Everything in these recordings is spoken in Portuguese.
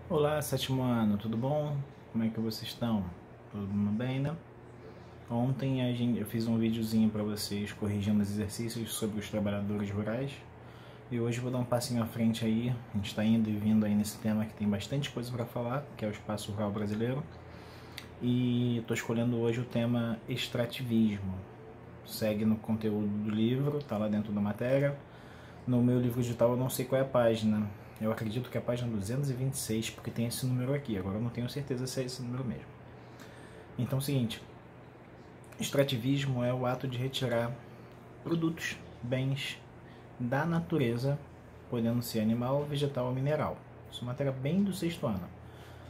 Olá, sétimo ano, tudo bom? Como é que vocês estão? Todo mundo bem, né? Ontem eu fiz um videozinho para vocês corrigindo os exercícios sobre os trabalhadores rurais e hoje eu vou dar um passinho à frente aí. A gente está indo e vindo aí nesse tema que tem bastante coisa para falar, que é o espaço rural brasileiro, e estou escolhendo hoje o tema extrativismo. Segue no conteúdo do livro, tá lá dentro da matéria. No meu livro digital eu não sei qual é a página. Eu acredito que é a página 226, porque tem esse número aqui. Agora eu não tenho certeza se é esse número mesmo. Então é o seguinte, extrativismo é o ato de retirar produtos, bens da natureza, podendo ser animal, vegetal ou mineral. Isso é uma matéria bem do sexto ano.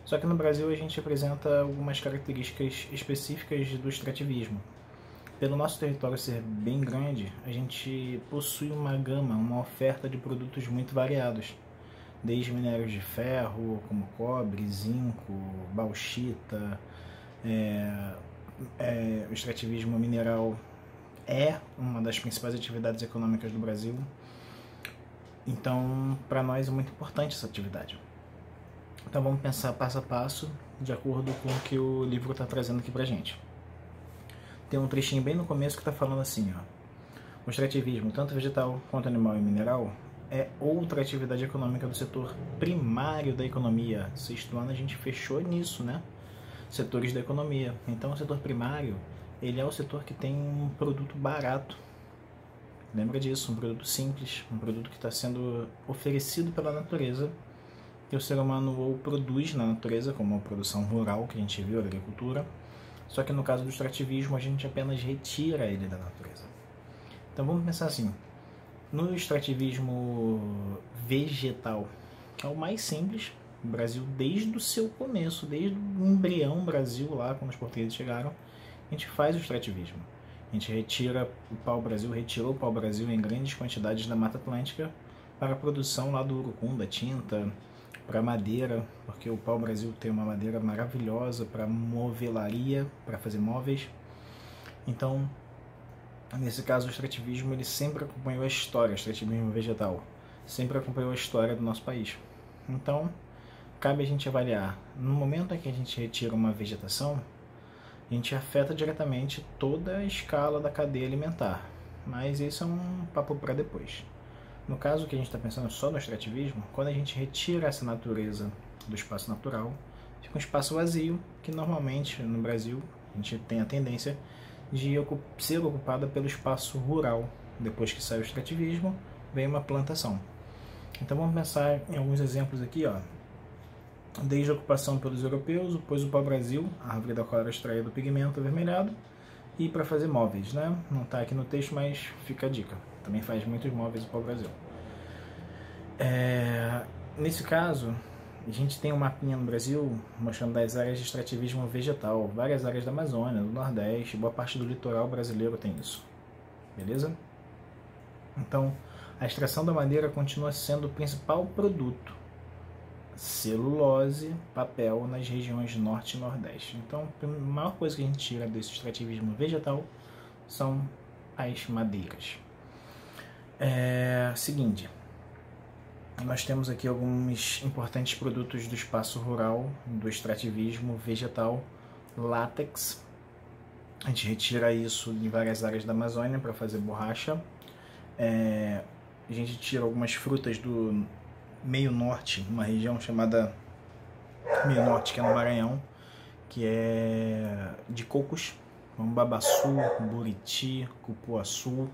Só que no Brasil a gente apresenta algumas características específicas do extrativismo. Pelo nosso território ser bem grande, a gente possui uma gama, uma oferta de produtos muito variados, desde minérios de ferro, como cobre, zinco, bauxita. O extrativismo mineral é uma das principais atividades econômicas do Brasil, então para nós é muito importante essa atividade. Então vamos pensar passo a passo, de acordo com o que o livro está trazendo aqui para gente. Tem um trechinho bem no começo que está falando assim, ó: o extrativismo, tanto vegetal quanto animal e mineral, é outra atividade econômica do setor primário da economia. Sexto ano a gente fechou nisso, né? Setores da economia. Então o setor primário, ele é o setor que tem um produto barato. Lembra disso, um produto simples, um produto que está sendo oferecido pela natureza, que o ser humano ou produz na natureza, como a produção rural que a gente viu, a agricultura. Só que no caso do extrativismo a gente apenas retira ele da natureza. Então vamos pensar assim, no extrativismo vegetal, que é o mais simples, o Brasil desde o seu começo, desde o embrião Brasil lá, quando os portugueses chegaram, a gente faz o extrativismo. A gente retira o pau-brasil, retirou o pau-brasil em grandes quantidades da Mata Atlântica para a produção lá do urucum, da tinta, para madeira, porque o pau-brasil tem uma madeira maravilhosa para movelaria, para fazer móveis. Então, nesse caso, o extrativismo ele sempre acompanhou a história, o extrativismo vegetal, sempre acompanhou a história do nosso país. Então, cabe a gente avaliar, no momento em que a gente retira uma vegetação, a gente afeta diretamente toda a escala da cadeia alimentar, mas isso é um papo para depois. No caso que a gente está pensando só no extrativismo, quando a gente retira essa natureza do espaço natural, fica um espaço vazio, que normalmente no Brasil a gente tem a tendência de ser ocupada pelo espaço rural. Depois que sai o extrativismo, vem uma plantação. Então vamos pensar em alguns exemplos aqui, ó. Desde a ocupação pelos europeus, pois o pau-brasil, a árvore da qual era extraído o pigmento avermelhado, e para fazer móveis, né? Não está aqui no texto, mas fica a dica. Também faz muitos móveis o pau-brasil. Nesse caso, a gente tem um mapinha no Brasil mostrando as áreas de extrativismo vegetal, várias áreas da Amazônia, do Nordeste, boa parte do litoral brasileiro tem isso. Beleza? Então, a extração da madeira continua sendo o principal produto. Celulose, papel nas regiões norte e nordeste. Então, a maior coisa que a gente tira desse extrativismo vegetal são as madeiras. Seguinte, nós temos aqui alguns importantes produtos do espaço rural, do extrativismo vegetal: látex. A gente retira isso em várias áreas da Amazônia para fazer borracha. A gente tira algumas frutas do meio norte, uma região chamada meio norte, que é no Maranhão, que é de cocos, como babaçu, buriti, cupuaçu.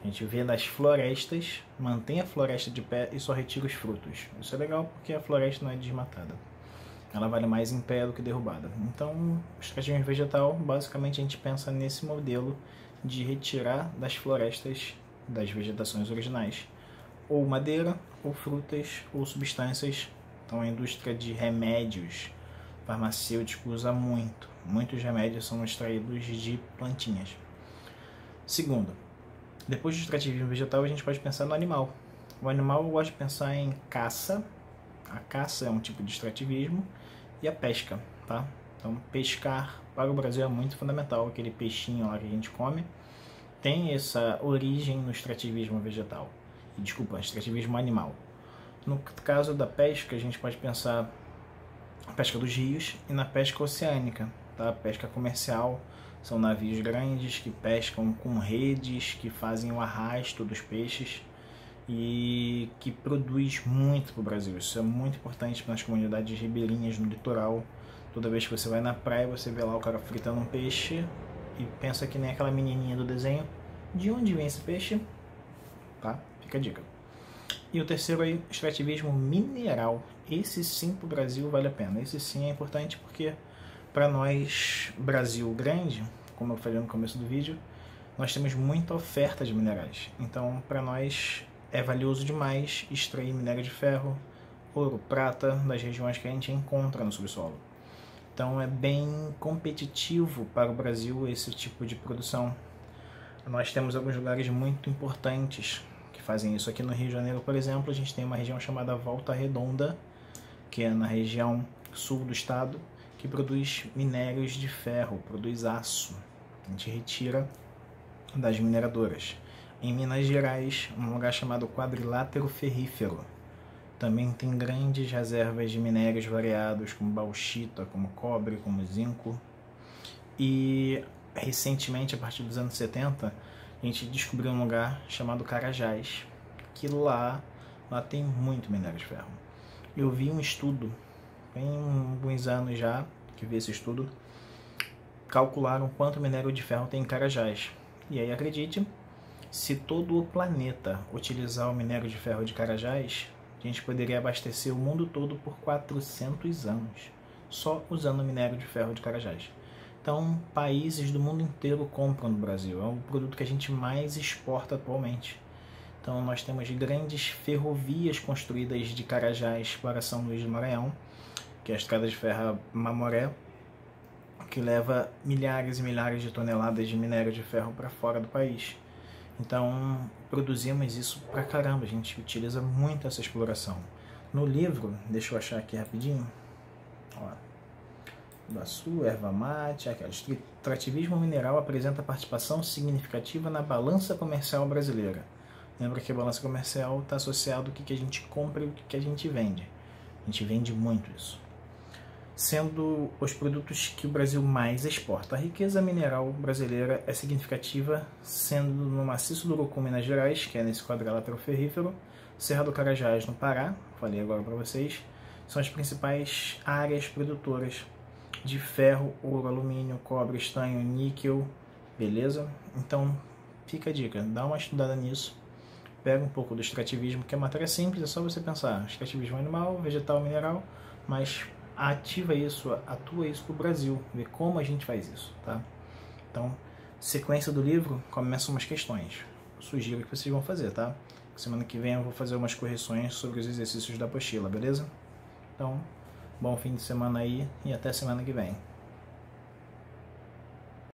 A gente vê nas florestas, mantém a floresta de pé e só retira os frutos. Isso é legal porque a floresta não é desmatada. Ela vale mais em pé do que derrubada. Então, o extrativismo vegetal, basicamente a gente pensa nesse modelo de retirar das florestas, das vegetações originais, ou madeira, ou frutas, ou substâncias. Então a indústria de remédios farmacêuticos usa muito. Muitos remédios são extraídos de plantinhas. Segundo, depois do extrativismo vegetal a gente pode pensar no animal. O animal eu gosto de pensar em caça. A caça é um tipo de extrativismo. E a pesca, tá? Então pescar para o Brasil é muito fundamental. Aquele peixinho lá que a gente come tem essa origem no extrativismo vegetal. Extrativismo animal. No caso da pesca, a gente pode pensar pesca dos rios e na pesca oceânica, tá? Pesca comercial, são navios grandes que pescam com redes, que fazem o arrasto dos peixes e que produz muito para o Brasil. Isso é muito importante para as comunidades ribeirinhas no litoral. Toda vez que você vai na praia, você vê lá o cara fritando um peixe e pensa que nem aquela menininha do desenho. De onde vem esse peixe? Tá? Fica a dica. E o terceiro aí, extrativismo mineral. Esse sim para o Brasil vale a pena. Esse sim é importante porque para nós, Brasil grande, como eu falei no começo do vídeo, nós temos muita oferta de minerais. Então, para nós é valioso demais extrair minério de ferro, ouro, prata das regiões que a gente encontra no subsolo. Então, é bem competitivo para o Brasil esse tipo de produção. Nós temos alguns lugares muito importantes que fazem isso. Aqui no Rio de Janeiro, por exemplo, a gente tem uma região chamada Volta Redonda, que é na região sul do estado, que produz minérios de ferro, produz aço. A gente retira das mineradoras. Em Minas Gerais, um lugar chamado Quadrilátero Ferrífero. Também tem grandes reservas de minérios variados, como bauxita, como cobre, como zinco. E recentemente, a partir dos anos 70, a gente descobriu um lugar chamado Carajás, que lá tem muito minério de ferro. Eu vi um estudo, tem alguns anos já que vi esse estudo, calcularam quanto minério de ferro tem em Carajás. E aí, acredite, se todo o planeta utilizar o minério de ferro de Carajás, a gente poderia abastecer o mundo todo por 400 anos, só usando o minério de ferro de Carajás. Então, países do mundo inteiro compram no Brasil. É o produto que a gente mais exporta atualmente. Então, nós temos grandes ferrovias construídas de Carajás para São Luís do Maranhão, que é a estrada de ferro Mamoré, que leva milhares e milhares de toneladas de minério de ferro para fora do país. Então, produzimos isso pra caramba, a gente utiliza muito essa exploração. No livro, deixa eu achar aqui rapidinho, ó, Baçu, erva mate, extrativismo mineral apresenta participação significativa na balança comercial brasileira. Lembra que a balança comercial está associada ao que a gente compra e o que a gente vende. A gente vende muito isso. Sendo os produtos que o Brasil mais exporta. A riqueza mineral brasileira é significativa, sendo no maciço do Urucum, Minas Gerais, que é nesse quadrilátero ferrífero, Serra do Carajás, no Pará, falei agora para vocês, são as principais áreas produtoras de ferro, ouro, alumínio, cobre, estanho, níquel, beleza? Então, fica a dica, dá uma estudada nisso, pega um pouco do extrativismo, que é matéria simples, é só você pensar, extrativismo animal, vegetal, mineral, mas ativa isso, atua isso para o Brasil, vê como a gente faz isso, tá? Então, sequência do livro, começam umas questões, eu sugiro que vocês vão fazer, tá? Semana que vem eu vou fazer umas correções sobre os exercícios da apostila, beleza? Então, bom fim de semana aí e até semana que vem.